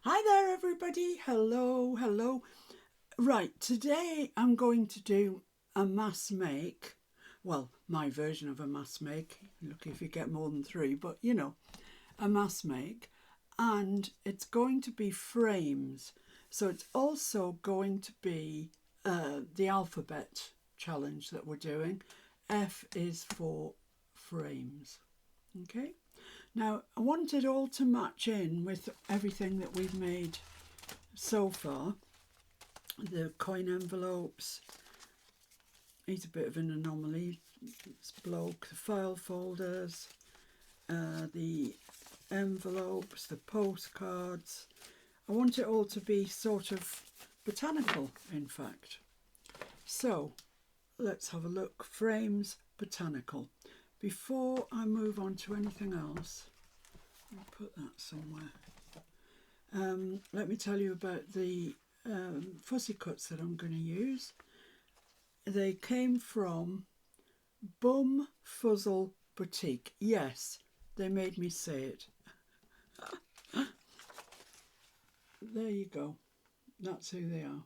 Hi there, everybody. Hello, hello. Right, today I'm going to do a mass make. Well, my version of a mass make. Lucky if you get more than three, but a mass make. And it's going to be frames. So it's also going to be the alphabet challenge that we're doing. F is for frames. Okay. Now, I want it all to match in with everything that we've made so far. The coin envelopes, he's a bit of an anomaly, this bloke, the file folders, the envelopes, the postcards. I want it all to be sort of botanical, in fact. So, let's have a look. Frames, botanical. Before I move on to anything else, I'll put that somewhere. Let me tell you about the fussy cuts that I'm going to use. They came from Bum Fuzzle Boutique. Yes, they made me say it. There you go. That's who they are.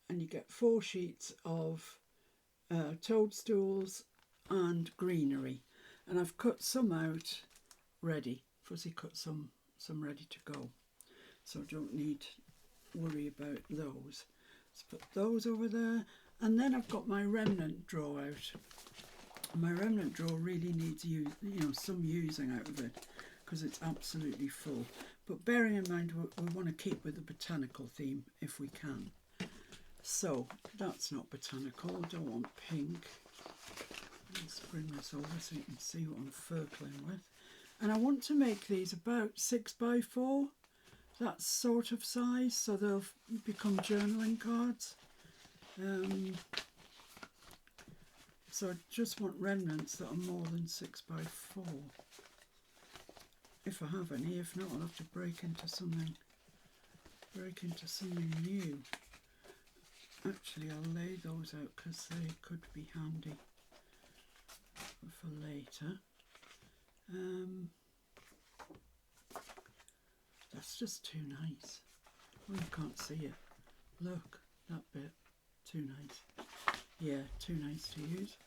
And you get 4 sheets of toadstools and greenery. And I've cut some out ready. Fussy cut some ready to go. So don't need worry about those. Let's put those over there. And then I've got my remnant drawer out. My remnant drawer really needs some using out of it because it's absolutely full. But bearing in mind we want to keep with the botanical theme if we can. So that's not botanical. I don't want pink. Let's bring this over so you can see what I'm circling with. And I want to make these about 6 by 4. That sort of size, so they'll become journaling cards. So I just want remnants that are more than 6 by 4. If I have any, if not, I'll have to break into something new. Actually, I'll lay those out because they could be handy for later. That's just too nice. Oh, you can't see it. Look, that bit. Too nice. Yeah, too nice to use.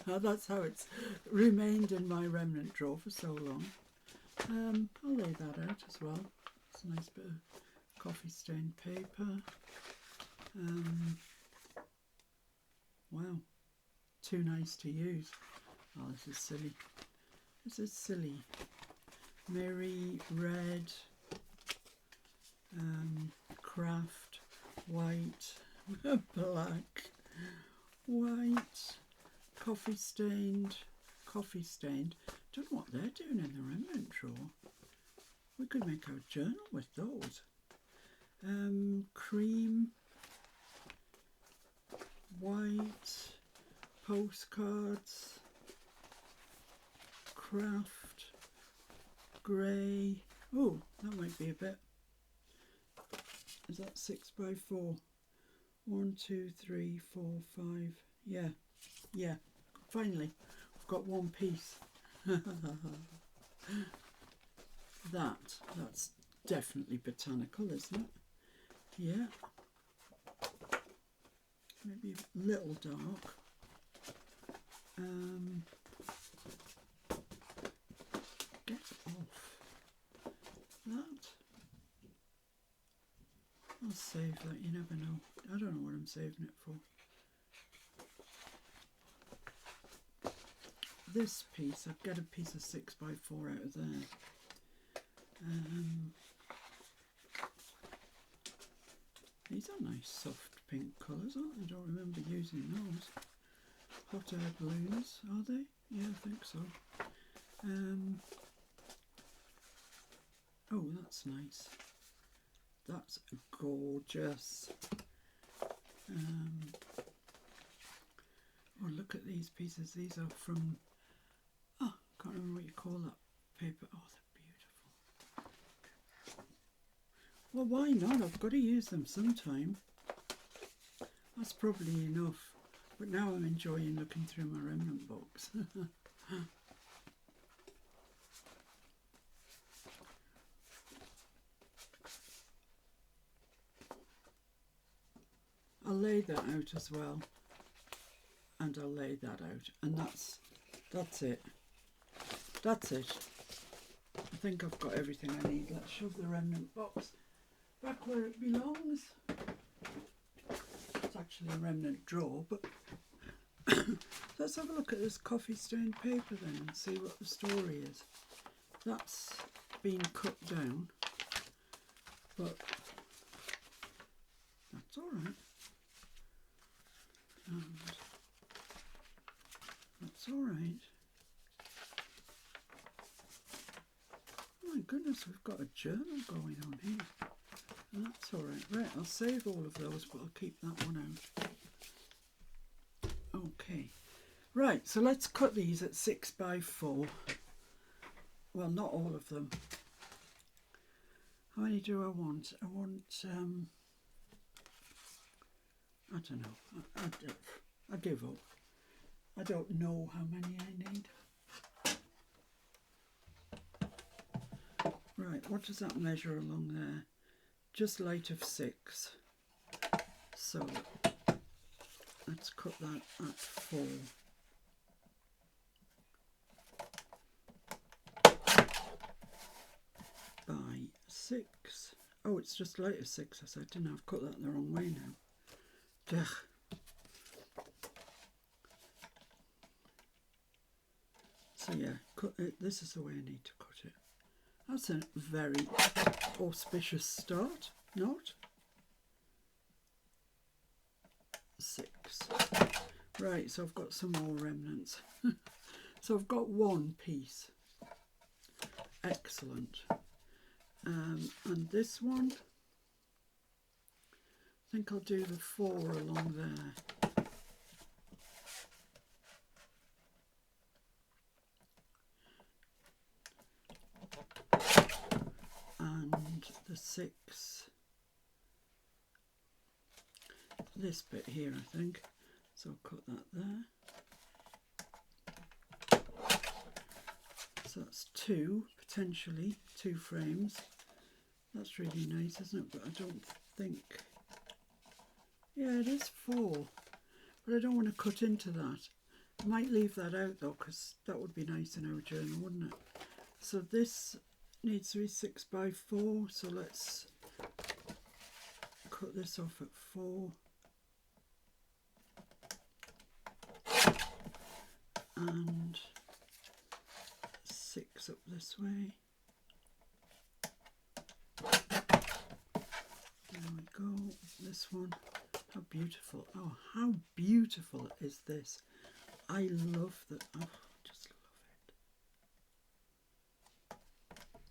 That's how it's remained in my remnant drawer for so long. I'll lay that out as well. It's a nice bit of coffee stained paper. Wow, too nice to use. Oh, this is silly. This is silly. Mary, red, craft, white, black, white, coffee stained. Don't know what they're doing in the remnant drawer. We could make our journal with those. Cream, white, postcards, craft, grey. Oh, that might be a bit. Is that 6 by 4? 1, 2, 3, 4, 5. Yeah. Finally, I've got one piece. That's definitely botanical, isn't it? Yeah. Maybe a little dark. Get off that. I'll save that, you never know. I don't know what I'm saving it for. This piece, I'd get a piece of 6 by 4 out of there. These are nice soft pink colours, aren't they? I don't remember using those. Hot air balloons, are they? Yeah, I think so. Oh, that's nice. That's gorgeous. Oh, look at these pieces. These are from, I can't remember what you call that paper. Oh, they're beautiful. Well, why not? I've got to use them sometime. That's probably enough. But now I'm enjoying looking through my remnant box. I'll lay that out as well, and I'll lay that out, and that's it. That's it. I think I've got everything I need. Let's shove the remnant box back where it belongs. It's actually a remnant drawer, but let's have a look at this coffee stained paper then and see what the story is. That's been cut down, but that's all right. And that's all right. Oh my goodness, we've got a journal going on here. And that's all right. Right, I'll save all of those, but I'll keep that one out. Okay. Right, so let's cut these at 6 by 4. Well, not all of them. How many do I want? I want, I don't know. I give up. I don't know how many I need. Right, what does that measure along there? Just light of 6. So let's cut that at 4. By 6. Oh, it's just light of 6. I said, didn't I? I've cut that the wrong way now. Ugh. So yeah, cut it. This is the way I need to cut it. That's a very auspicious start, not? 6. Right, so I've got some more remnants. So I've got one piece. Excellent. And this one, I think I'll do the 4 along there. And the 6, this bit here I think, so I'll cut that there. So that's 2, potentially 2 frames. That's really nice, isn't it? But I don't think, yeah, it is 4, but I don't want to cut into that. I might leave that out though, because that would be nice in our journal, wouldn't it? So this needs to be 6 by 4, so let's cut this off at 4. And 6 up this way. There we go. This one. How beautiful. Oh, how beautiful is this. I love that. Oh, just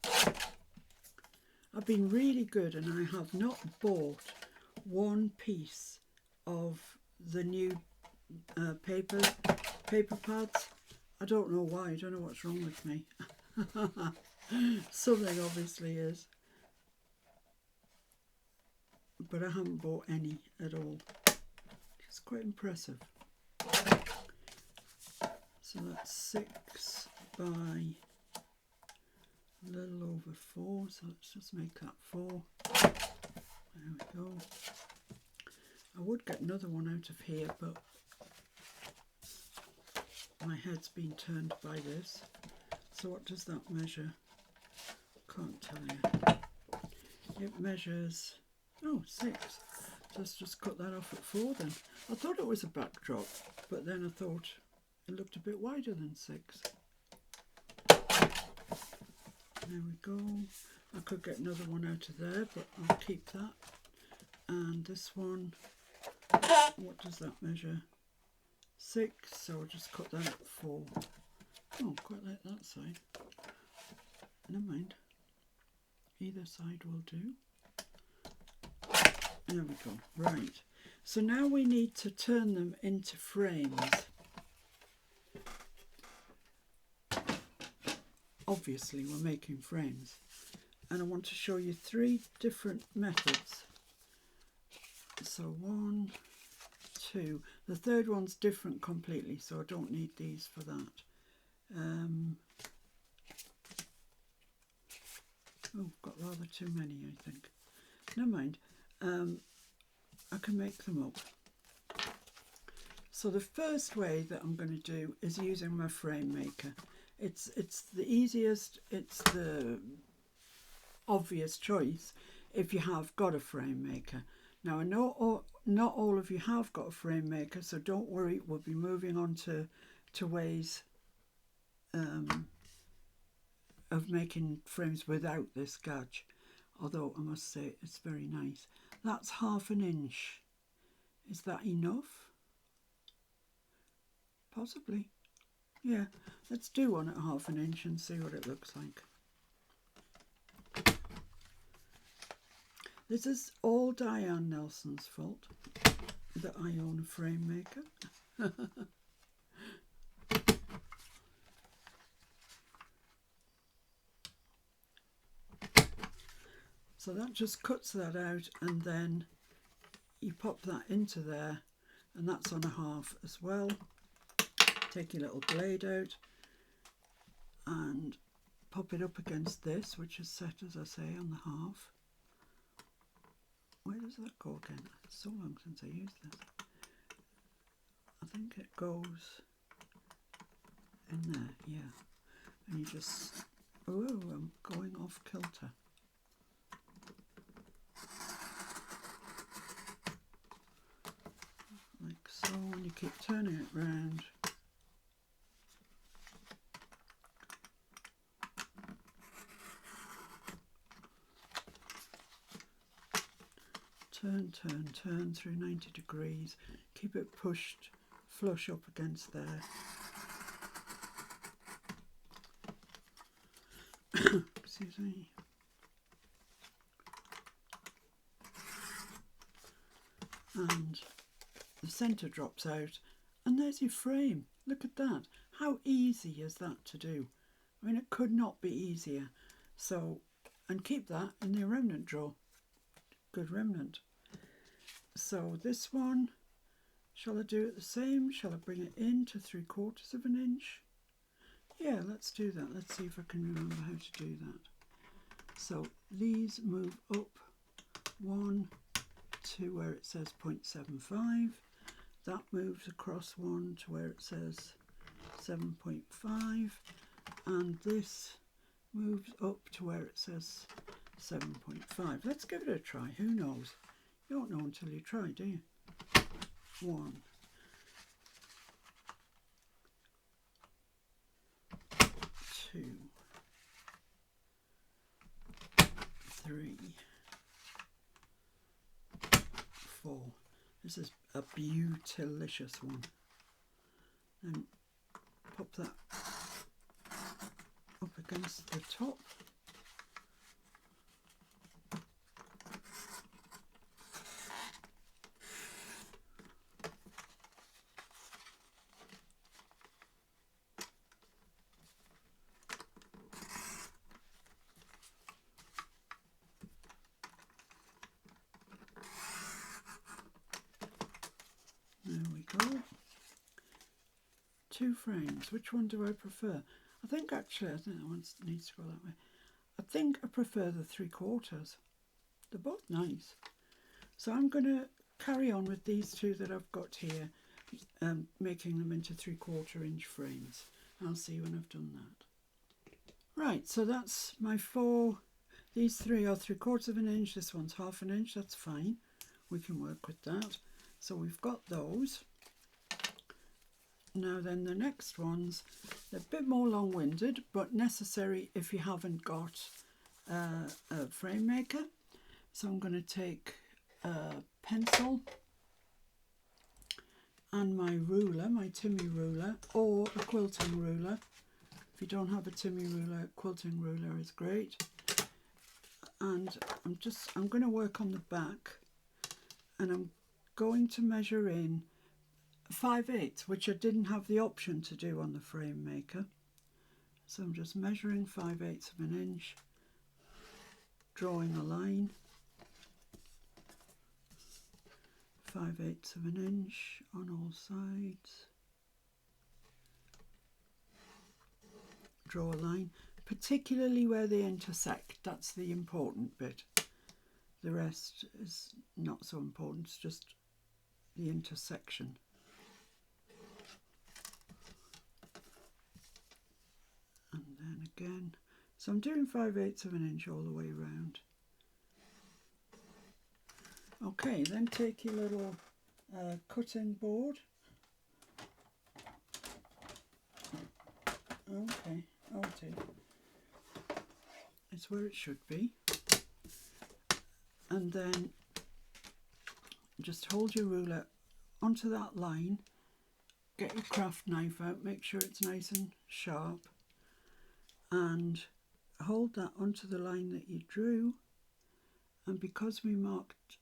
love it. I've been really good, and I have not bought one piece of the new paper pads. I don't know why. I don't know what's wrong with me. Something obviously is. But I haven't bought any at all. It's quite impressive. So that's 6 by a little over 4. So let's just make that 4. There we go. I would get another one out of here, but my head's been turned by this. So what does that measure? Can't tell you. It measures, oh, 6. Let's just cut that off at 4 then. I thought it was a backdrop, but then I thought it looked a bit wider than 6. There we go. I could get another one out of there, but I'll keep that. And this one, what does that measure? 6, so I'll just cut that at 4. Oh, quite like that side. Never mind. Either side will do. There we go. Right. So now we need to turn them into frames. Obviously, we're making frames. And I want to show you 3 different methods. So 1, 2. The third one's different completely, so I don't need these for that. Oh, got rather too many, I think. Never mind. I can make them up. So the first way that I'm going to do is using my frame maker. It's the easiest, it's the obvious choice if you have got a frame maker. Now I know not all of you have got a frame maker, so don't worry, we'll be moving on to ways of making frames without this gadge, although I must say it's very nice. That's 1/2 inch. Is that enough? Possibly. Yeah, let's do one at 1/2 inch and see what it looks like. This is all Diane Nelson's fault that I own a frame maker. So that just cuts that out, and then you pop that into there, and that's on a 1/2 as well. Take your little blade out and pop it up against this, which is set, as I say, on the 1/2. Where does that go again? It's so long since I used this. I think it goes in there, yeah. And you just, oh, I'm going off kilter. Like so, and you keep turning it round. Turn through 90 degrees. Keep it pushed flush up against there. Excuse me. And the centre drops out, and there's your frame. Look at that. How easy is that to do? I mean, it could not be easier. So, and keep that in the remnant drawer. Good remnant. So this one, shall I do it the same? Shall I bring it in to 3/4 inch? Yeah, let's do that. Let's see if I can remember how to do that. So these move up 1 to where it says 0.75. That moves across 1 to where it says 7.5. And this moves up to where it says 7.5. Let's give it a try. Who knows? You don't know until you try, do you? 1, 2, 3, 4. This is a beautilicious one. And pop that up against the top. There we go. 2 frames. Which one do I prefer? I think actually, I think that one needs to go that way. I think I prefer the 3/4. They're both nice. So I'm going to carry on with these 2 that I've got here, making them into 3/4 inch frames. I'll see you when I've done that. Right, so that's my 4. These 3 are 3/4 inch. This one's 1/2 inch. That's fine. We can work with that. So we've got those. Now then, the next ones, they're a bit more long-winded, but necessary if you haven't got a frame maker. So I'm going to take a pencil and my ruler, my Timmy ruler, or a quilting ruler. If you don't have a Timmy ruler, quilting ruler is great. And I'm going to work on the back, and I'm going to measure in 5/8, which I didn't have the option to do on the frame maker. So I'm just measuring 5/8 inch, drawing a line, 5/8 inch on all sides, draw a line, particularly where they intersect. That's the important bit. The rest is not so important, it's just the intersection. And then again, so I'm doing 5/8 of an inch all the way around. Okay, then take your little cutting board. Okay, oh dear. It's where it should be. And then just hold your ruler onto that line, get your craft knife out, make sure it's nice and sharp, and hold that onto the line that you drew. And because we marked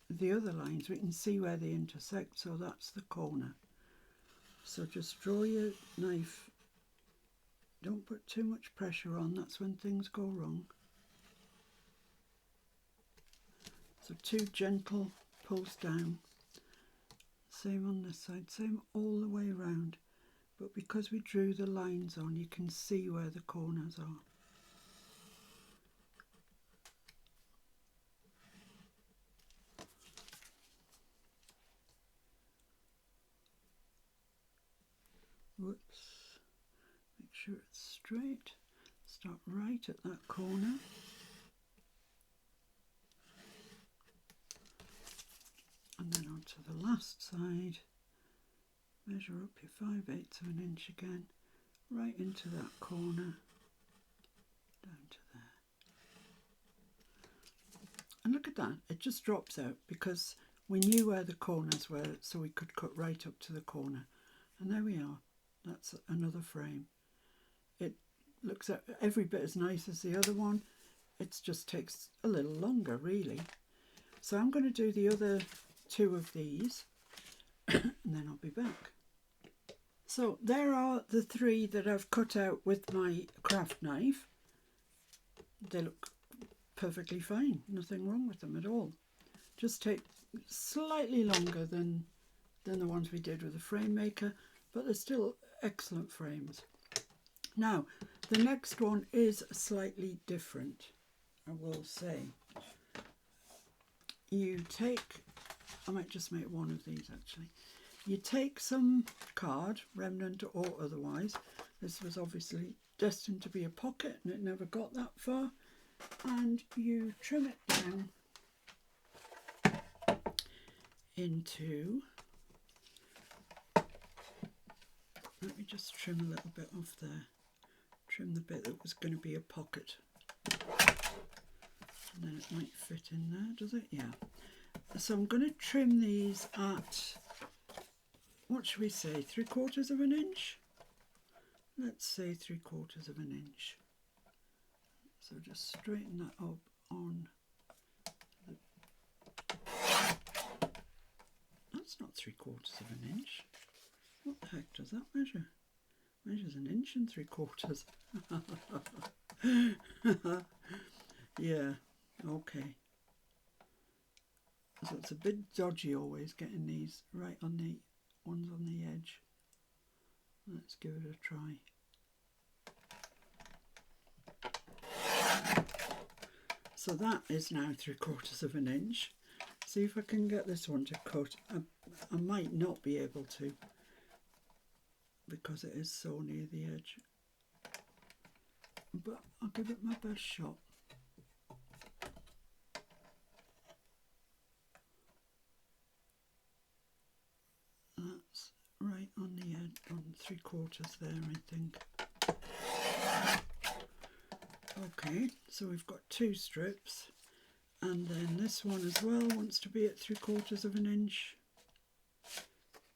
the other lines, we can see where they intersect, so that's the corner. So just draw your knife, don't put too much pressure on, that's when things go wrong. So 2 gentle pulls down. Same on this side, same all the way around. But because we drew the lines on, you can see where the corners are. Whoops. Make sure it's straight. Start right at that corner. And then onto the last side, measure up your 5/8 of an inch again, right into that corner, down to there. And look at that, it just drops out because we knew where the corners were, so we could cut right up to the corner. And there we are, that's another frame. It looks every bit as nice as the other one, it just takes a little longer really. So I'm going to do the other 2 of these and then I'll be back. So there are the 3 that I've cut out with my craft knife. They look perfectly fine, nothing wrong with them at all. Just take slightly longer than the ones we did with the frame maker, but they're still excellent frames. Now the next one is slightly different, I will say. You take, I might just make one of these actually. You take some card, remnant or otherwise. This was obviously destined to be a pocket and it never got that far. And you trim it down into, let me just trim a little bit off there. Trim the bit that was going to be a pocket. And then it might fit in there, does it? Yeah. So I'm going to trim these at, what should we say, 3/4 of an inch? Let's say 3/4 of an inch. So just straighten that up on the... That's not 3/4 of an inch. What the heck does that measure? Measures 1 inch and 3/4. Yeah, okay. So it's a bit dodgy always getting these right on the ones on the edge. Let's give it a try. So that is now 3/4 of an inch. See if I can get this one to cut. I might not be able to because it is so near the edge. But I'll give it my best shot. That's right on the edge, on 3/4 there, I think. Okay, so we've got 2 strips, and then this one as well wants to be at 3/4 of an inch.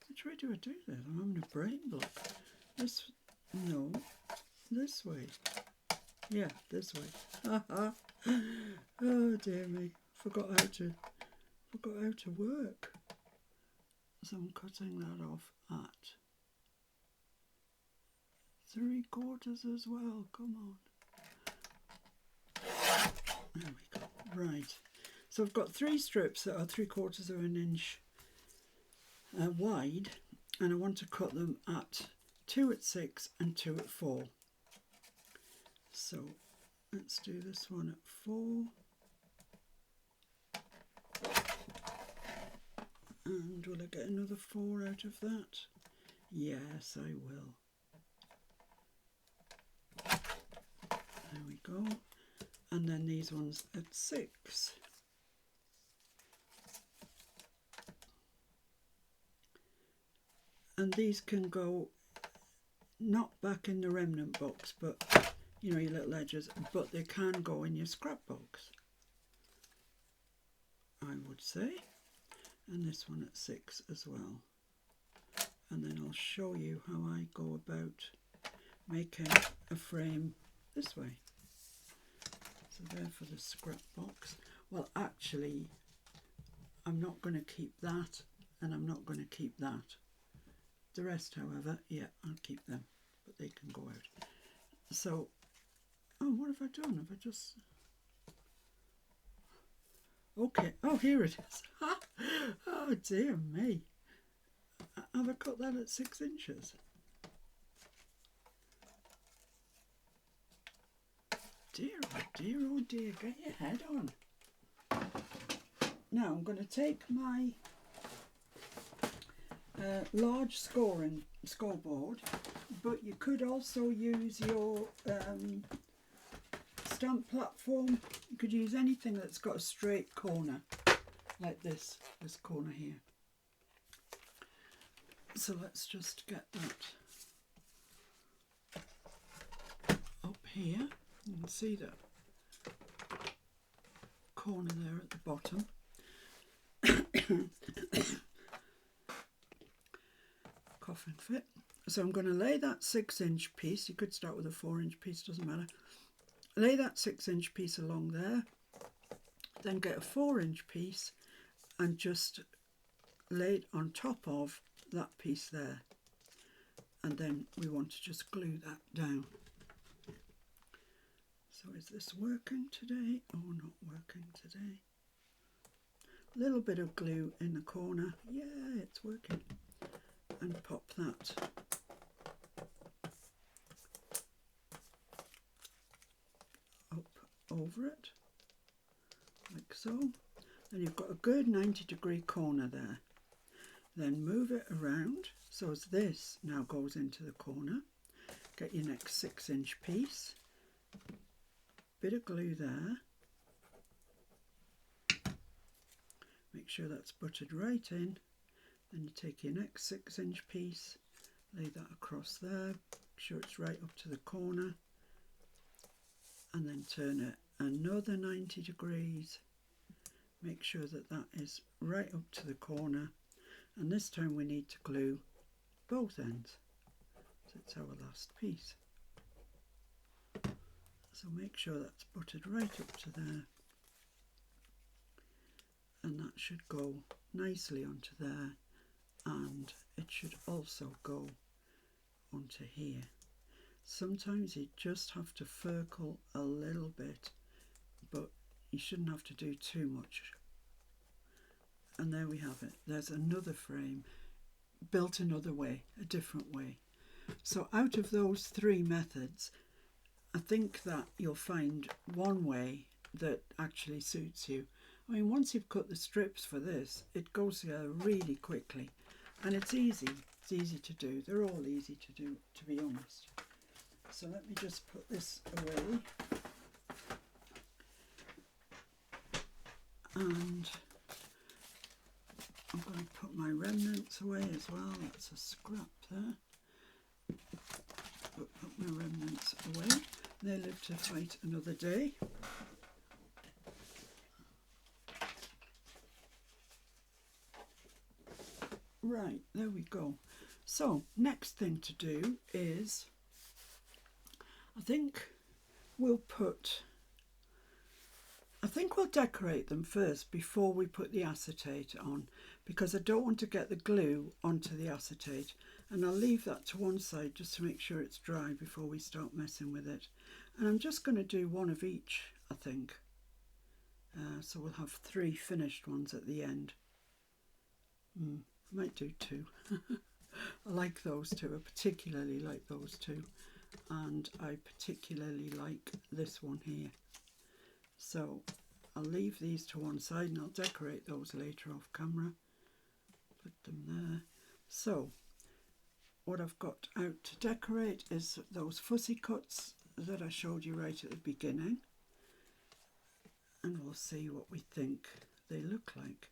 Which way do I do this? I'm having a brain block. This, no, this way. Yeah, this way. Oh dear me, forgot how to work. So I'm cutting that off at 3/4 as well. Come on. There we go. Right. So I've got 3 strips that are 3/4 of an inch wide, and I want to cut them at 2 at 6 and 2 at 4. So let's do this one at 4. And will I get another 4 out of that? Yes, I will. There we go. And then these ones at 6. And these can go not back in the remnant box, but you know, your little edges, but they can go in your scrap box, I would say. And this one at 6 as well. And then I'll show you how I go about making a frame this way. So there for the scrap box. Well, actually, I'm not going to keep that, and I'm not going to keep that. The rest, however, yeah, I'll keep them, but they can go out. So, oh, what have I done? Have I just... Okay, oh, here it is. Oh, dear me. Have I cut that at 6 inches? Dear, oh dear, oh dear, get your head on. Now I'm going to take my large scoreboard, but you could also use your stamp platform. You could use anything that's got a straight corner, like this corner here. So let's just get that up here. You can see that corner there at the bottom. Coffin fit. So I'm going to lay that 6-inch piece. You could start with a 4-inch piece, doesn't matter. Lay that 6-inch piece along there, then get a 4-inch piece and just lay it on top of that piece there, and then we want to just glue that down. So is this working today or not working today? A little bit of glue in the corner. Yeah, it's working. And pop that up over it, like so. Then you've got a good 90-degree corner there. Then move it around so as this now goes into the corner. Get your next 6-inch piece. Bit of glue there. Make sure that's buttered right in. Then you take your next 6-inch piece, lay that across there, make sure it's right up to the corner, and then turn it another 90 degrees. Make sure that that is right up to the corner, and this time we need to glue both ends. So it's our last piece. So make sure that's buttered right up to there, and that should go nicely onto there, and it should also go onto here. Sometimes you just have to circle a little bit, but you shouldn't have to do too much. And there we have it. There's another frame built another way, a different way. So out of those 3 methods, I think that you'll find one way that actually suits you. I mean, once you've cut the strips for this, it goes together really quickly, and it's easy. It's easy to do. They're all easy to do, to be honest. So let me just put this away. And I'm going to put my remnants away as well. That's a scrap there. Put my remnants away. They live to fight another day. Right, there we go. So, next thing to do is, I think we'll decorate them first before we put the acetate on, because I don't want to get the glue onto the acetate, and I'll leave that to one side just to make sure it's dry before we start messing with it. And I'm just going to do one of each, I think. So we'll have 3 finished ones at the end. I might do 2. I like those 2. I particularly like those 2. And I particularly like this one here. So I'll leave these to one side and I'll decorate those later off camera. put them there. So what I've got out to decorate is those fussy cuts that I showed you right at the beginning, and we'll see what we think they look like.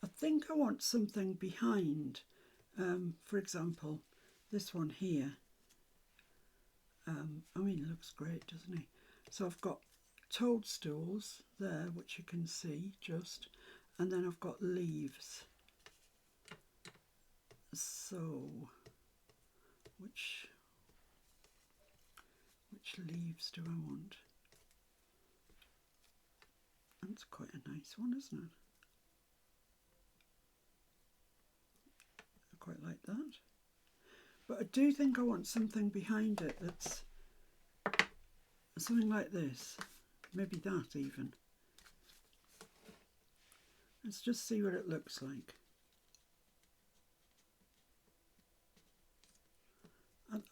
I think I want something behind, for example this one here. I mean, it looks great, doesn't it? So I've got toadstools there, which you can see just, and then I've got leaves. So which leaves do I want? That's quite a nice one, isn't it? I quite like that. But I do think I want something behind it that's something like this. Maybe that even. Let's just see what it looks like.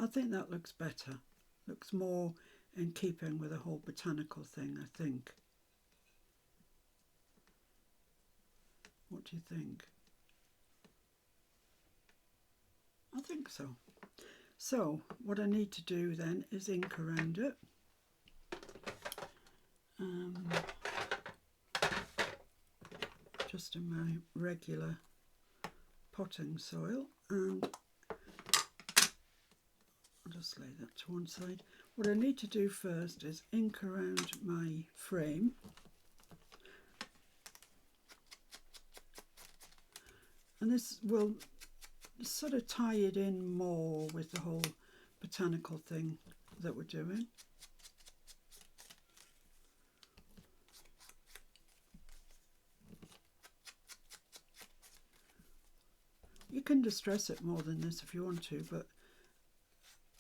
I think that looks better. Looks more in keeping with the whole botanical thing, I think. What do you think? I think so. So what I need to do then is ink around it. Just in my regular potting soil, and I'll just lay that to one side. What I need to do first is ink around my frame. And this will sort of tie it in more with the whole botanical thing that we're doing. You can distress it more than this if you want to, but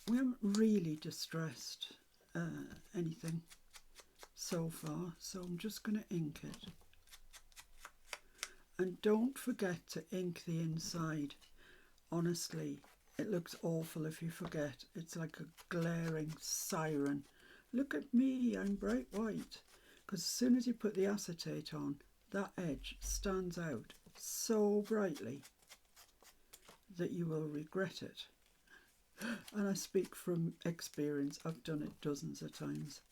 we haven't really distressed anything so far, so I'm just going to ink it. And don't forget to ink the inside. Honestly, it looks awful if you forget. It's like a glaring siren. Look at me, I'm bright white. Because as soon as you put the acetate on, that edge stands out so brightly that you will regret it. And I speak from experience. I've done it dozens of times.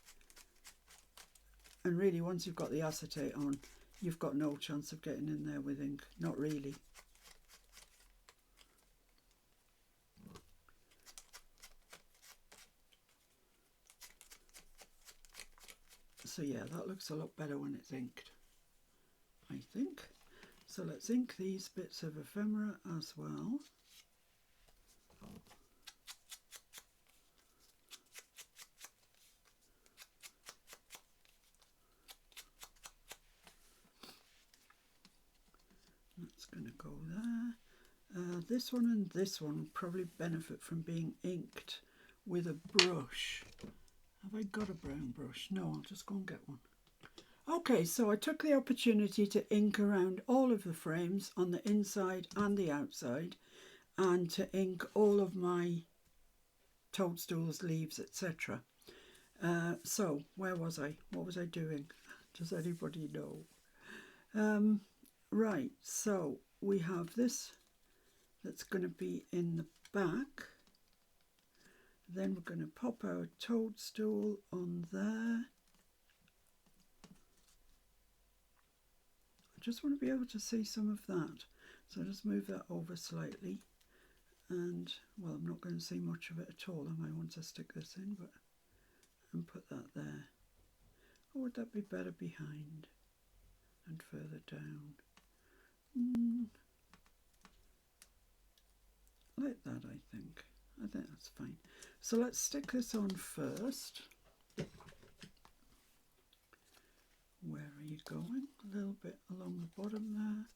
And really, once you've got the acetate on, you've got no chance of getting in there with ink. Not really. So yeah, that looks a lot better when it's inked, I think. So let's ink these bits of ephemera as well. That's going to go there. This one and this one probably benefit from being inked with a brush. Have I got a brown brush? No, I'll just go and get one. Okay, so I took the opportunity to ink around all of the frames on the inside and the outside, and to ink all of my toadstools, leaves, etc. So where was I? What was I doing? Does anybody know? Right, so we have this that's going to be in the back. Then we're going to pop our toadstool on there. I just want to be able to see some of that. So I'll just move that over slightly. And, well, I'm not going to see much of it at all. I might want to stick this in, but and put that there. Or would that be better behind and further down? Like that, I think. I think that's fine. So let's stick this on first. Where are you going? A little bit along the bottom there,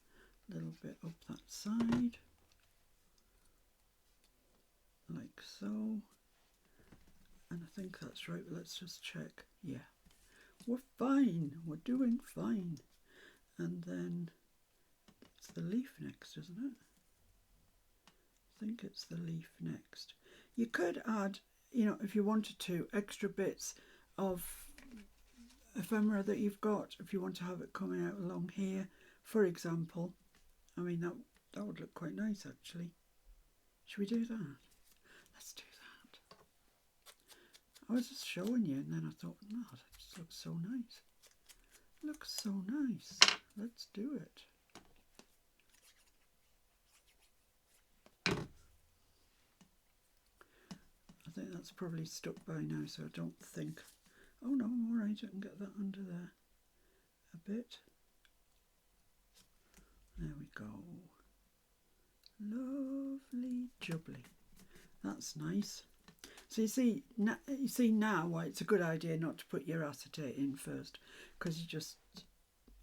a little bit up that side, like so. And I think that's right, but let's just check. Yeah, we're fine, we're doing fine. And then it's the leaf next, isn't it? I think it's the leaf next. You could add, you know, if you wanted to, extra bits of ephemera that you've got, if you want to have it coming out along here, for example. I mean, that That would look quite nice actually. Should we do that? Let's do that. I was just showing you and then I thought, no, that just looks so nice. Looks so nice. Let's do it. I think that's probably stuck by now, so I don't think... Oh no, I'm alright, I can get that under there a bit. There we go. Lovely jubbly. That's nice. So you see now why it's a good idea not to put your acetate in first, because you just,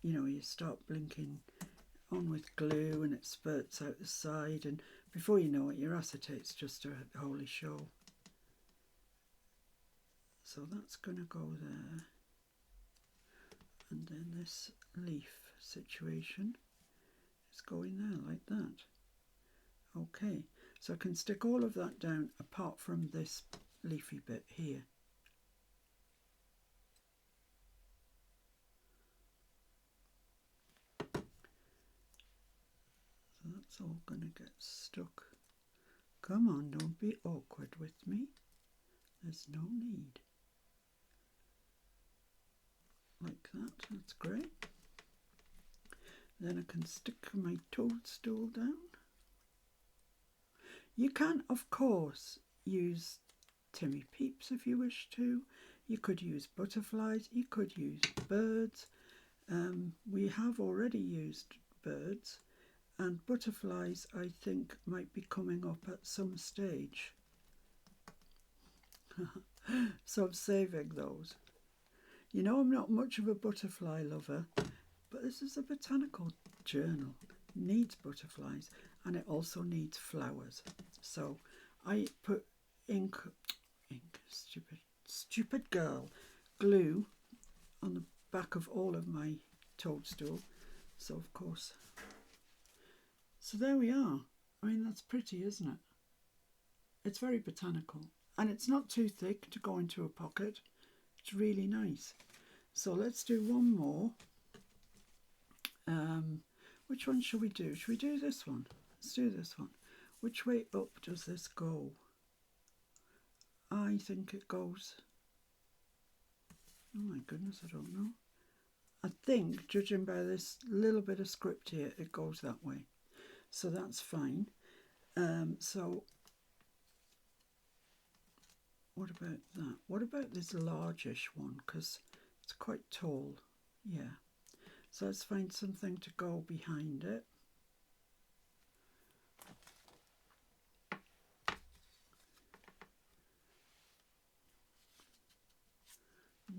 you start blinking on with glue and it spurts out the side, and before you know it, your acetate's just a holy show. So that's going to go there, and then this leaf situation is going there like that. Okay, so I can stick all of that down apart from this leafy bit here. So that's all going to get stuck. Come on, don't be awkward with me. There's no need. Like that, that's great. Then I can stick my toadstool down. You can, of course, use Timmy Peeps if you wish to. You could use butterflies, you could use birds. We have already used birds, and butterflies I think might be coming up at some stage. So I'm saving those. You know, I'm not much of a butterfly lover, but this is a botanical journal. It needs butterflies and it also needs flowers. So I put stupid girl, glue on the back of all of my toadstool. So of course. So there we are. I mean, that's pretty, isn't it? It's very botanical and it's not too thick to go into a pocket. It's really nice. So let's do one more. Which one should we do? Should we do this one? Let's do this one. Which way up does this go? I think it goes... Oh my goodness, I don't know. I think, judging by this little bit of script here, it goes that way. So that's fine. So what about that? What about this largish one? Because it's quite tall. Yeah. So let's find something to go behind it.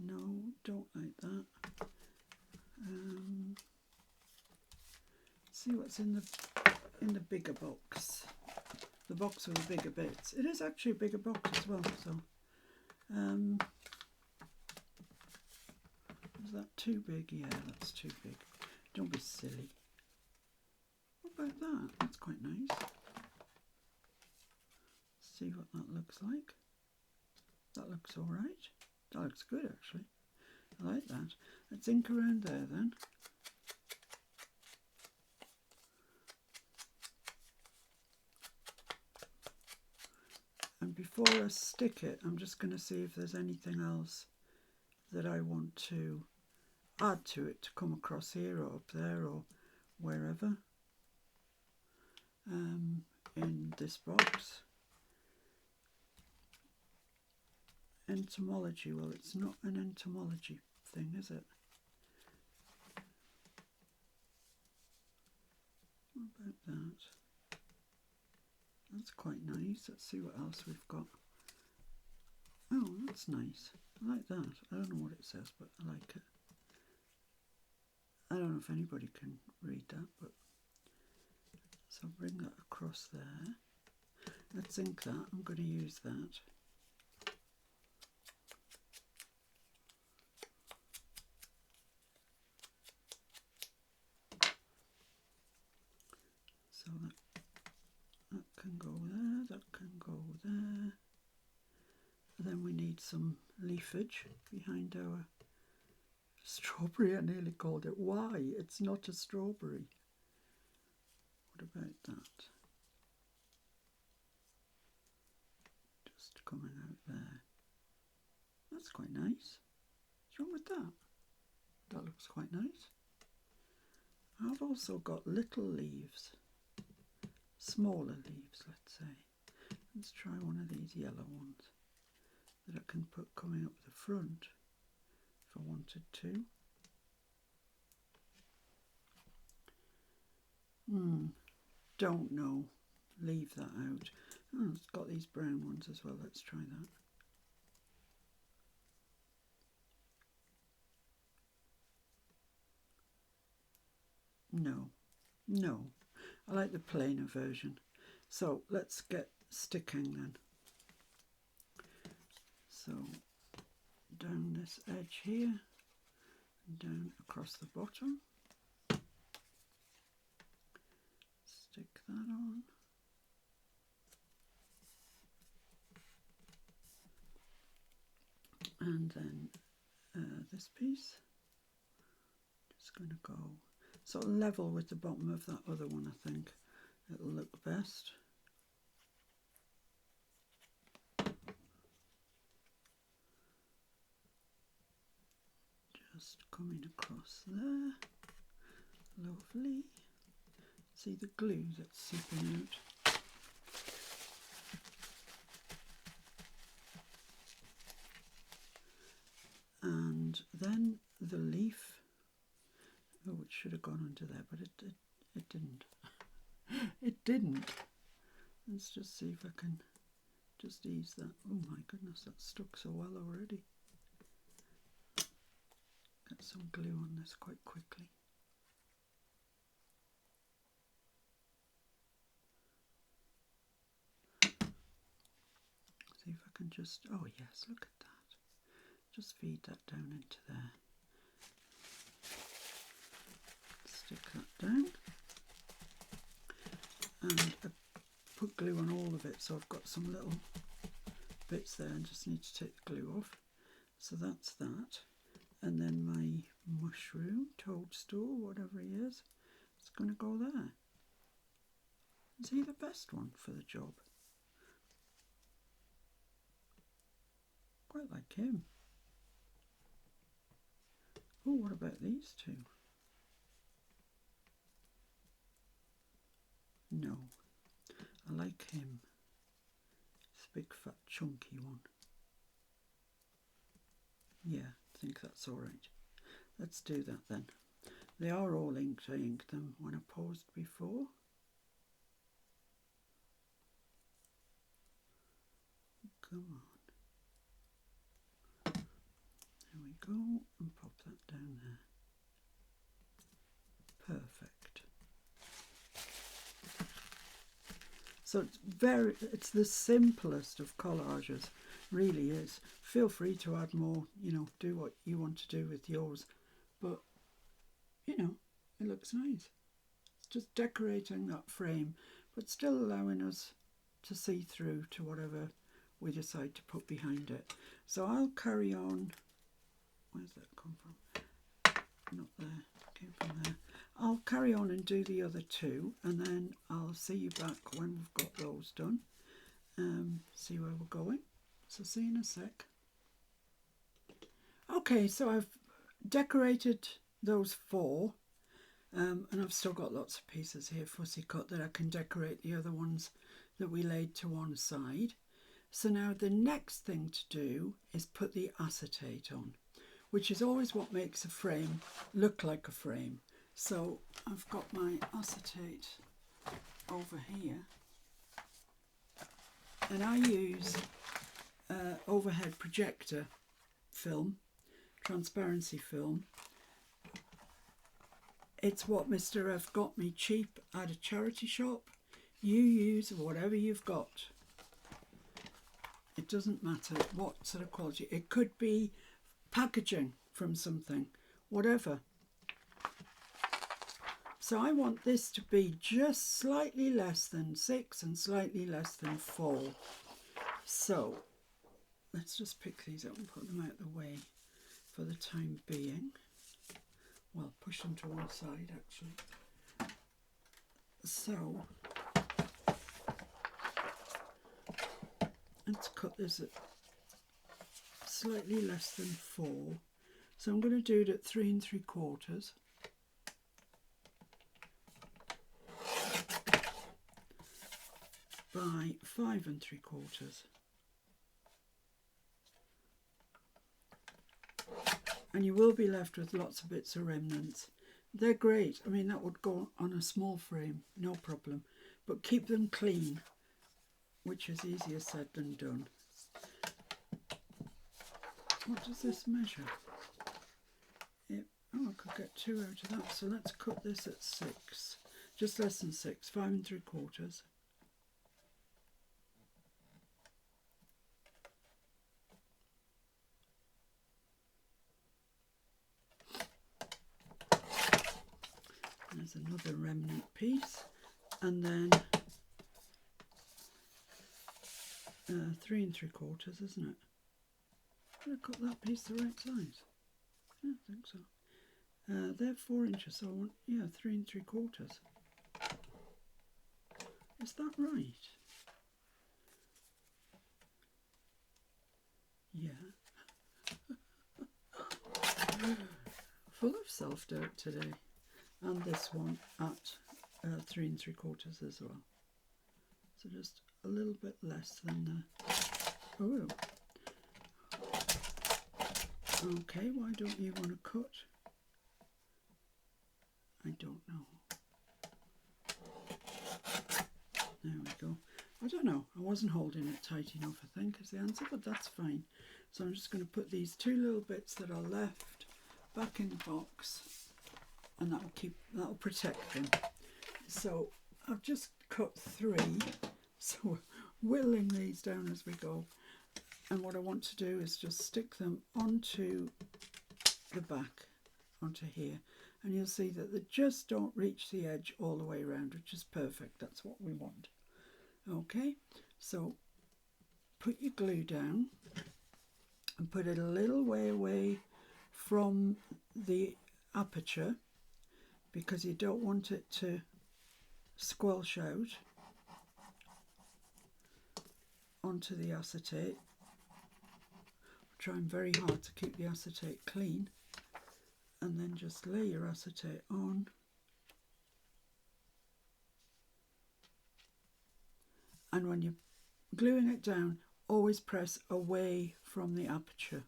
No, don't like that. See what's in the bigger box. The box with the bigger bits. It is actually a bigger box as well. So, is that too big? Yeah, that's too big. Don't be silly. What about that? That's quite nice. See what that looks like. That looks all right. That looks good actually. I like that. Let's ink around there then. And before I stick it, I'm just going to see if there's anything else that I want to add to it to come across here or up there or wherever in this box. Entomology, well, it's not an entomology thing, is it? What about that? That's quite nice. Let's see what else we've got. Oh, that's nice. I like that. I don't know what it says, but I like it. I don't know if anybody can read that, but so bring that across there. Let's ink that. I'm going to use that. So that can go there, that can go there. And then we need some leafage behind our strawberry. I nearly called it. Why? It's not a strawberry. What about that? Just coming out there. That's quite nice. What's wrong with that? That looks quite nice. I've also got little leaves, smaller leaves, let's say. Let's try one of these yellow ones that I can put coming up the front if I wanted to. Don't know. Leave that out. Oh, it's got these brown ones as well. Let's try that. No. I like the plainer version. So let's get sticking then. So down this edge here, and down across the bottom. Stick that on. And then this piece, just going to go sort of level with the bottom of that other one. I think it'll look best. Just coming across there. Lovely. See the glue that's seeping out. And then the leaf. Oh, it should have gone under there, but it didn't. It didn't. Let's just see if I can just ease that. Oh my goodness, that's stuck so well already. Get some glue on this quite quickly. See if I can just, oh yes, look at that. Just feed that down into there. Stick that down. And I put glue on all of it, so I've got some little bits there and just need to take the glue off. So that's that. And then my mushroom, toadstool, whatever he is, it's going to go there. Is he the best one for the job? Quite like him. Oh, what about these two? No, I like him. It's a big fat chunky one. Yeah, I think that's all right. Let's do that then. They are all inked. I inked them when I paused before. Come on. There we go, and pop that down there. Perfect. So it's the simplest of collages, really is. Feel free to add more, do what you want to do with yours. But, it looks nice. It's just decorating that frame, but still allowing us to see through to whatever we decide to put behind it. So I'll carry on. Where's that come from? Not there, it came from there. I'll carry on and do the other two, and then I'll see you back when we've got those done. See where we're going. So see you in a sec. Okay, so I've decorated those four, and I've still got lots of pieces here, fussy cut, that I can decorate the other ones that we laid to one side. So now the next thing to do is put the acetate on, which is always what makes a frame look like a frame. So I've got my acetate over here, and I use overhead projector film, transparency film. It's what Mr. F got me cheap at a charity shop. You use whatever you've got. It doesn't matter what sort of quality. It could be packaging from something, whatever. So I want this to be just slightly less than 6 and slightly less than 4. So let's just pick these up and put them out of the way for the time being. Well, push them to one side actually. So let's cut this at slightly less than 4. So I'm going to do it at 3 3/4 by 5 3/4. And you will be left with lots of bits of remnants. They're great. I mean, that would go on a small frame, no problem. But keep them clean, which is easier said than done. What does this measure? Oh, I could get 2 out of that. So let's cut this at 6. Just less than 6, 5 3/4. There's another remnant piece, and then 3 3/4, isn't it? Did I cut that piece the right size? Yeah, I think so. They're 4 inches, so I want, yeah, 3 3/4. Is that right? Yeah. Full of self-doubt today. And this one at 3 3/4 as well. So just a little bit less than the... Oh. Okay, why don't you want to cut? I don't know. There we go. I don't know. I wasn't holding it tight enough, I think, is the answer, but that's fine. So I'm just going to put these 2 little bits that are left back in the box, and that'll protect them. So I've just cut 3, so we're whittling these down as we go. And what I want to do is just stick them onto the back, onto here. And you'll see that they just don't reach the edge all the way around, which is perfect. That's what we want. Okay, so put your glue down and put it a little way away from the aperture, because you don't want it to squelch out onto the acetate. I'm trying very hard to keep the acetate clean. And then just lay your acetate on. And when you're gluing it down, always press away from the aperture.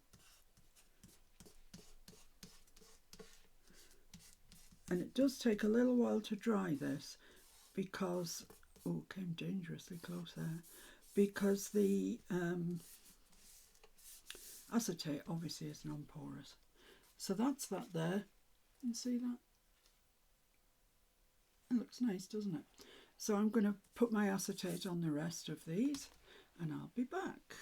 And it does take a little while to dry this, because, oh, it came dangerously close there, because the acetate obviously is non-porous. So that's that there. You can see that? It looks nice, doesn't it? So I'm going to put my acetate on the rest of these, and I'll be back.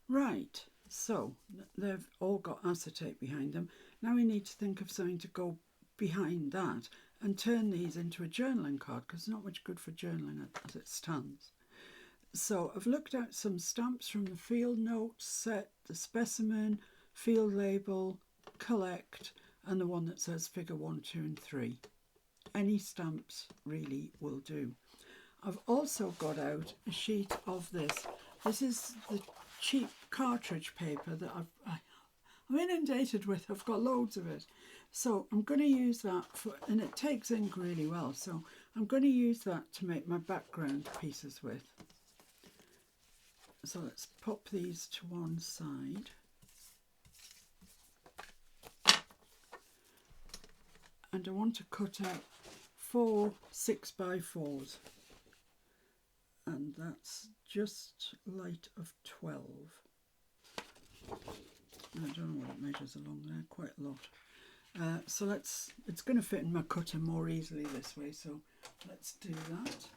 Right, so they've all got acetate behind them. Now we need to think of something to go behind that and turn these into a journaling card, because it's not much good for journaling as it stands. So I've looked at some stamps from the field notes set, the specimen, field label, collect, and the one that says figure 1, 2 and 3. Any stamps really will do. I've also got out a sheet of this. This is the cheap cartridge paper that I'm inundated with. I've got loads of it. So I'm going to use that and it takes ink really well. So I'm going to use that to make my background pieces with. So let's pop these to one side. And I want to cut out 4 6x4s, and that's just light of 12. I don't know what it measures along there, quite a lot. So it's going to fit in my cutter more easily this way, so let's do that.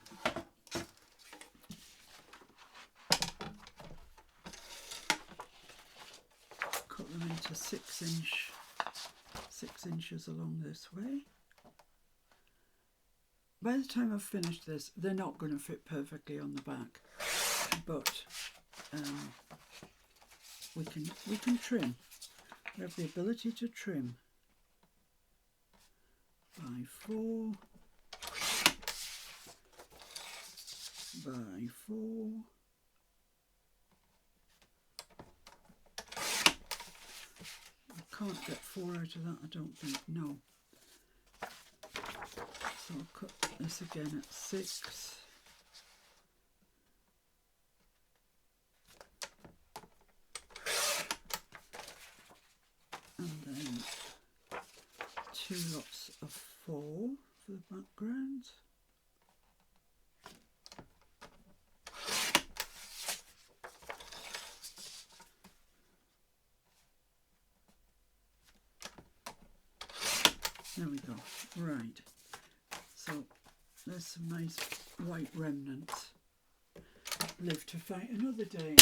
Cut them into 6 inches along this way. By the time I've finished this, they're not going to fit perfectly on the back, but we can trim. We have the ability to trim by 4 by 4. I can't get 4 out of that, I don't think, no. So I'll cut this again at 6. And then 2 lots of 4 for the background. There we go. Right. So there's some nice white remnants. Live to fight another day.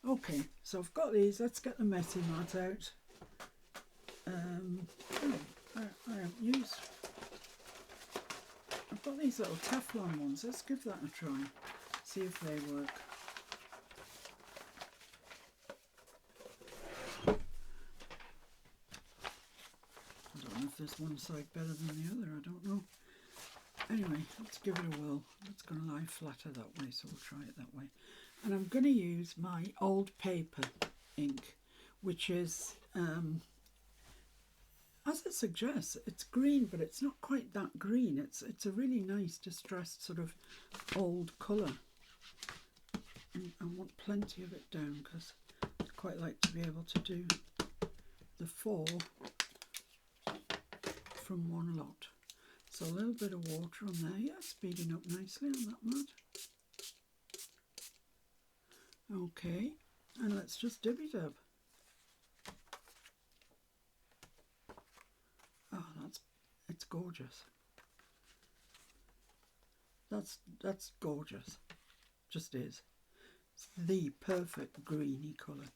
Okay, so I've got these. Let's get the messy mat out. I haven't used. I've got these little Teflon ones. Let's give that a try. See if they work. I don't know if there's one side better than the other. I don't know. Anyway, let's give it a whirl. It's going to lie flatter that way, so we'll try it that way. And I'm going to use my old paper ink, which is, as it suggests, it's green, but it's not quite that green. It's a really nice distressed sort of old colour. And I want plenty of it down because I'd quite like to be able to do the 4 from one lot. So a little bit of water on there, yeah, speeding up nicely on that mat. Okay, and let's just dibby-dab. Oh, it's gorgeous. That's gorgeous. Just is. It's the perfect greeny colour.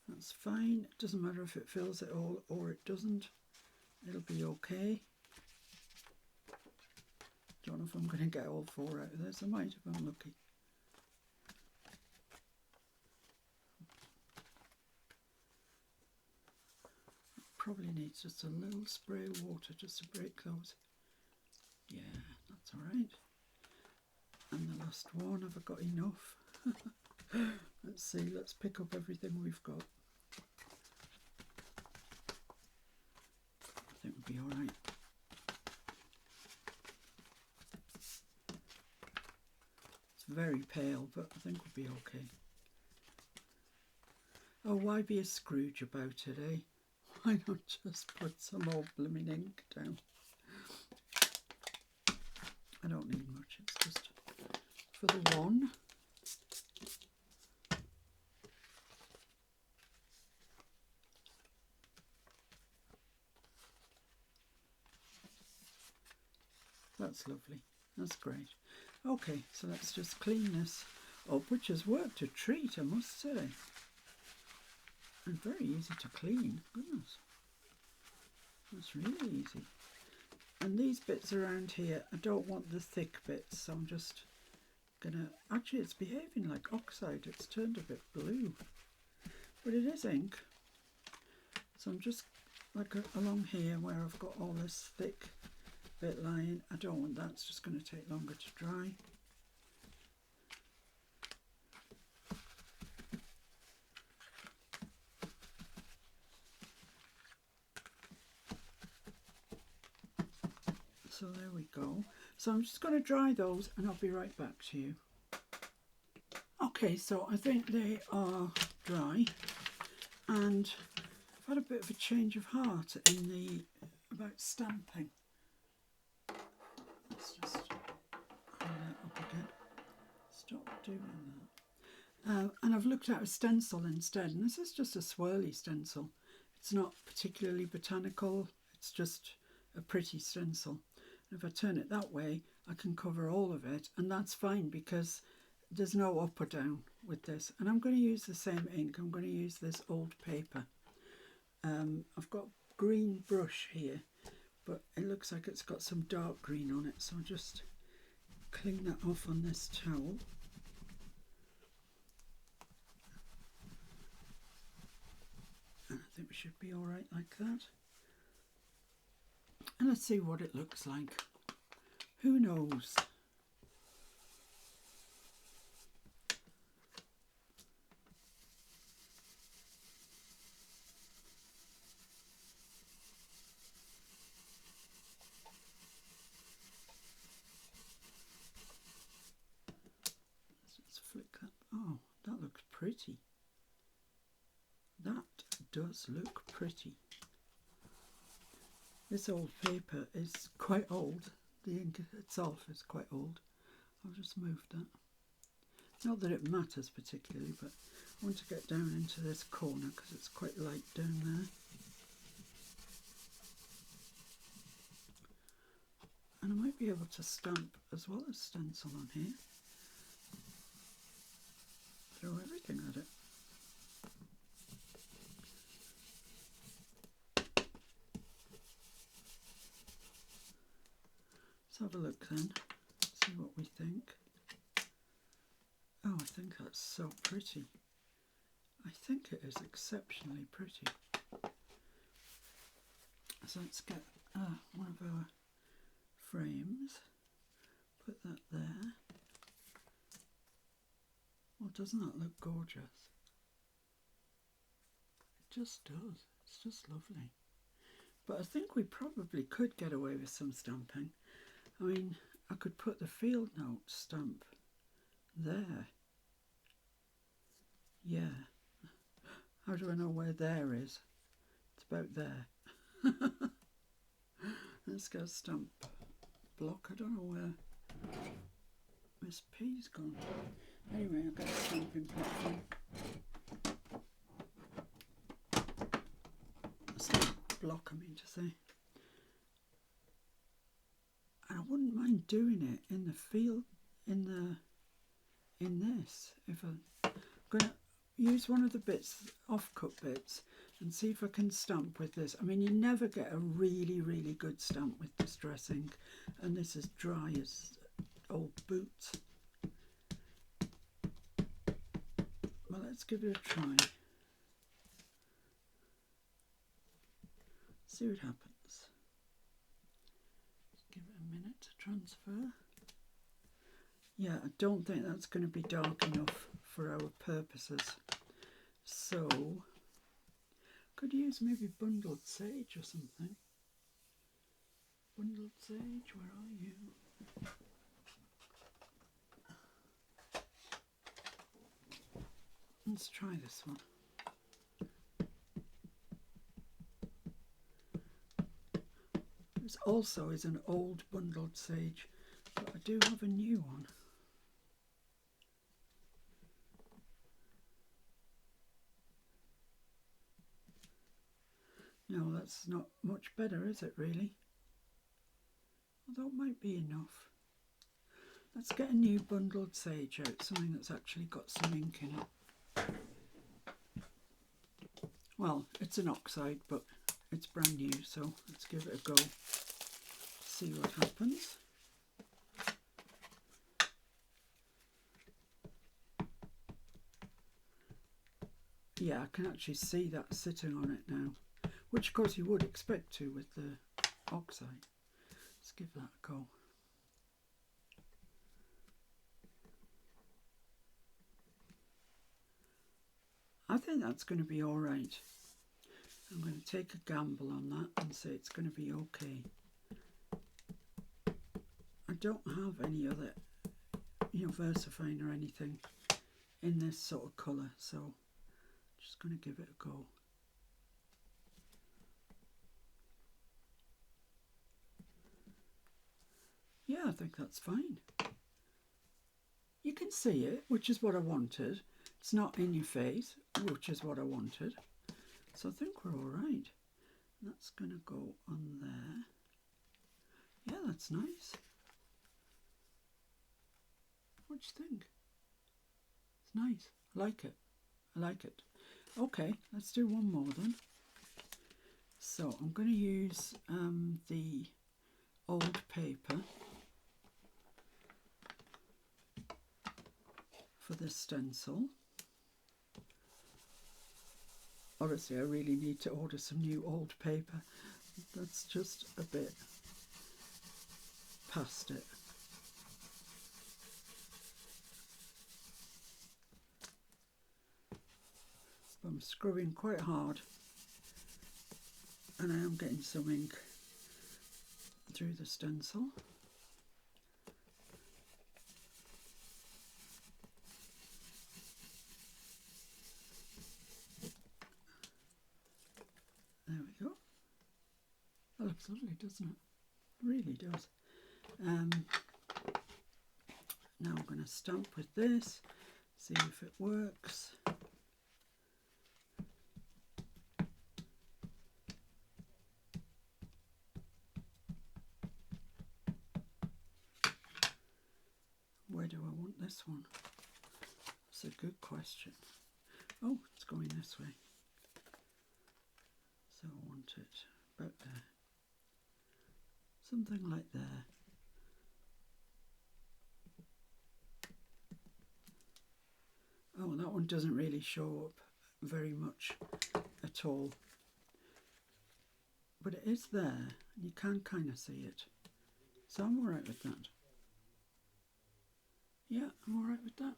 That's fine. It doesn't matter if it fills it all or it doesn't. It'll be okay. Don't know if I'm going to get all 4 out of this. I might if I'm lucky. Probably needs just a little spray of water just to break those. Yeah, that's all right. And the last one, have I got enough? Let's see, let's pick up everything we've got. I think we'll be all right. It's very pale, but I think we'll be okay. Oh, why be a Scrooge about it, eh? Why not just put some more blooming ink down? I don't need much, it's just for the one. That's lovely, that's great. Okay, so let's just clean this up, which has worked a treat, I must say. And very easy to clean, goodness. That's really easy. And these bits around here, I don't want the thick bits, so I'm just gonna, actually it's behaving like oxide, it's turned a bit blue. But it is ink. So I'm just, like along here where I've got all this thick bit lying, I don't want that, it's just going to take longer to dry. So there we go. So I'm just going to dry those and I'll be right back to you. Okay, so I think they are dry, and I've had a bit of a change of heart in the about stamping. Let's just clean that up again. Stop doing that. And I've looked at a stencil instead, and this is just a swirly stencil. It's not particularly botanical, it's just a pretty stencil. And if I turn it that way, I can cover all of it, and that's fine because there's no up or down with this. And I'm going to use the same ink. I'm going to use this old paper. I've got green brush here, but it looks like it's got some dark green on it, so I'll just clean that off on this towel. think we should be all right like that. And let's see what it looks like. Who knows? Let's flick that. Oh, that looks pretty. That does look pretty. This old paper is quite old. The ink itself is quite old. I'll just move that. Not that it matters particularly, but I want to get down into this corner because it's quite light down there. And I might be able to stamp as well as stencil on here. Throw everything at it. Let's have a look then, see what we think. Oh, I think that's so pretty. I think it is exceptionally pretty. So let's get one of our frames, put that there. Well, doesn't that look gorgeous? It just does. It's just lovely. But I think we probably could get away with some stamping. I mean, I could put the field note stamp there. Yeah. How do I know where there is? It's about there. Let's get a stamp block. I don't know where Miss P's gone. Anyway, I've got a stamping platform. A stamp block, I mean to say. And I wouldn't mind doing it in the field, in this. If I'm going to use one of the bits, off-cut bits, and see if I can stamp with this. I mean, you never get a really, really good stamp with distress ink, and this is dry as old boots. Well, let's give it a try. See what happens. Give it a minute to transfer. Yeah, I don't think that's going to be dark enough for our purposes. So, could use maybe bundled sage or something. Bundled sage, where are you? Let's try this one. This also is an old bundled sage, but I do have a new one. No, that's not much better, is it really? Although it might be enough. Let's get a new bundled sage out, something that's actually got some ink in it. Well, it's an oxide, but it's brand new, so let's give it a go. See what happens. Yeah, I can actually see that sitting on it now, which of course you would expect to with the oxide. Let's give that a go. I think that's going to be all right. I'm going to take a gamble on that and say it's going to be okay. I don't have any other, VersaFine or anything in this sort of colour, so I'm just going to give it a go. Yeah, I think that's fine. You can see it, which is what I wanted. It's not in your face, which is what I wanted. So I think we're all right. That's going to go on there. Yeah, that's nice. What do you think? It's nice. I like it. I like it. Okay, let's do one more then. So I'm going to use the old paper for the stencil. Honestly, I really need to order some new old paper. That's just a bit past it. I'm scrubbing quite hard and I am getting some ink through the stencil. There we go. That looks lovely, doesn't it? It really does. Now I'm going to stamp with this, see if it works. Where do I want this one? That's a good question. Oh, it's going this way. So I want it about there. Something like there. Oh, that one doesn't really show up very much at all. But it is there, and you can kind of see it. So I'm alright with that. Yeah, I'm alright with that.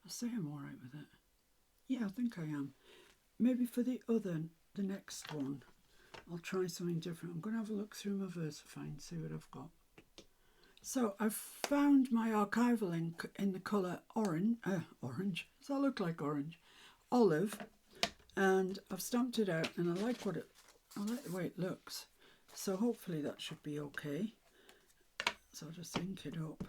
I say I'm alright with it. Yeah, I think I am. Maybe for the next one, I'll try something different. I'm going to have a look through my VersaFine and see what I've got. So I've found my archival ink in the colour orange. Does that look like orange? Olive. And I've stamped it out, and I like the way it looks. So hopefully that should be okay. So I'll just ink it up.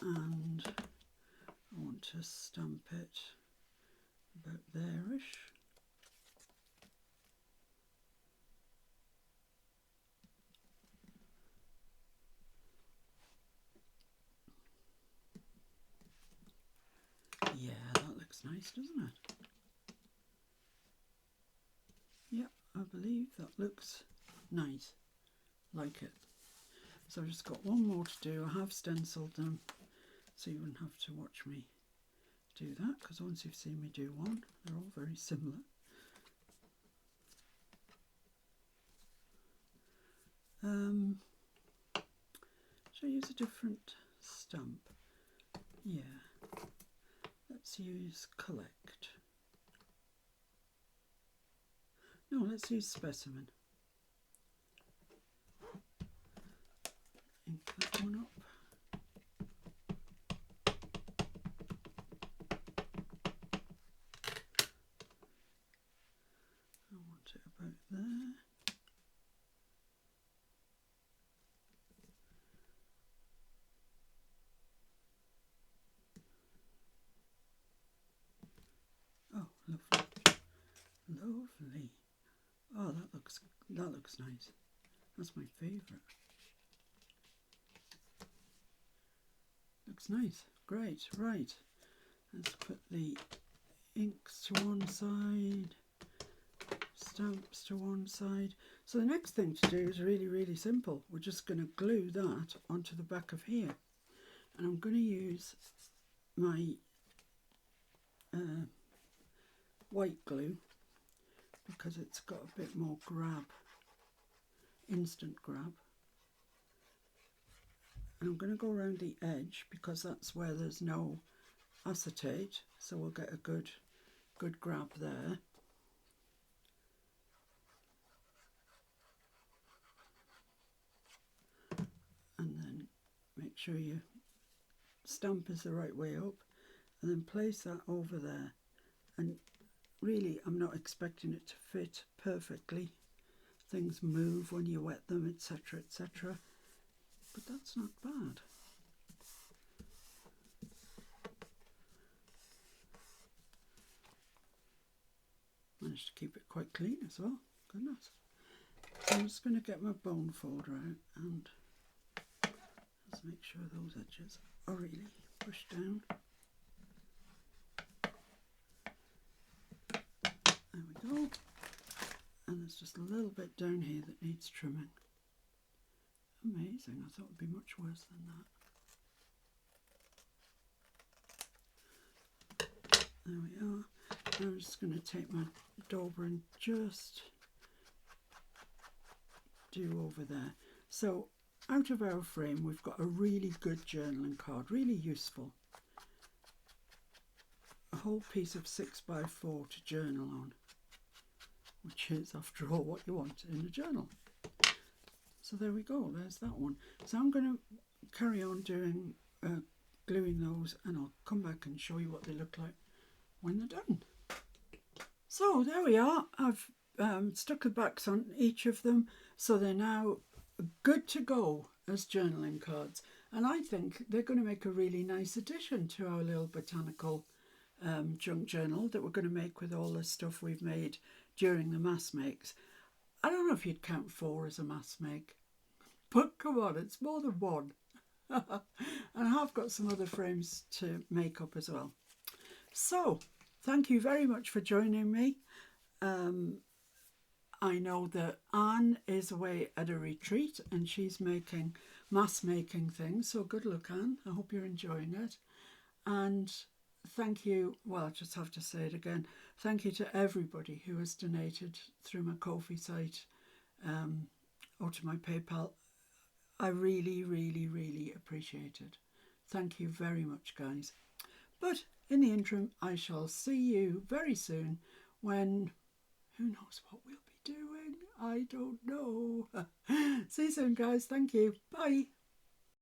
And I want to stamp it about there-ish. Yeah, that looks nice, doesn't it? Yeah, I believe that looks nice. Like it. So I've just got one more to do. I have stenciled them, so you wouldn't have to watch me do that, because once you've seen me do one, they're all very similar. Should I use a different stamp? Yeah. Let's use Collect. No, let's use Specimen. Ink that one up. I want it about there. Oh, lovely. Lovely. Oh, that looks nice. That's my favourite. Looks nice. Great. Right. Let's put the inks to one side, stamps to one side. So the next thing to do is really, really simple. We're just going to glue that onto the back of here. And I'm going to use my white glue because it's got a bit more grab, instant grab. And I'm going to go around the edge because that's where there's no acetate, so we'll get a good grab there. And then make sure your stamp is the right way up, and then place that over there. And really, I'm not expecting it to fit perfectly. Things move when you wet them, etc., etc. But that's not bad. Managed to keep it quite clean as well. Goodness. So I'm just going to get my bone folder out and just make sure those edges are really pushed down. There we go. just a little bit down here that needs trimming. Amazing, I thought it would be much worse than that. There we are. I'm just going to take my dauber and just do over there. So out of our frame we've got a really good journaling card, really useful. A whole piece of 6x4 to journal on, which is after all what you want in a journal. So there we go, there's that one. So I'm going to carry on doing gluing those, and I'll come back and show you what they look like when they're done. So there we are. I've stuck the backs on each of them, so they're now good to go as journaling cards, and I think they're going to make a really nice addition to our little botanical junk journal that we're going to make with all the stuff we've made during the mass makes. I don't know if you'd count 4 as a mass make, but come on, it's more than one. And I have got some other frames to make up as well. So thank you very much for joining me. I know that Anne is away at a retreat and she's making mass making things, so good luck, Anne. I hope you're enjoying it. And thank you, well, I just have to say it again, thank you to everybody who has donated through my Ko-fi site or to my PayPal. I really, really, really appreciate it. Thank you very much, guys. But in the interim, I shall see you very soon when, who knows what we'll be doing? I don't know. See you soon, guys. Thank you. Bye.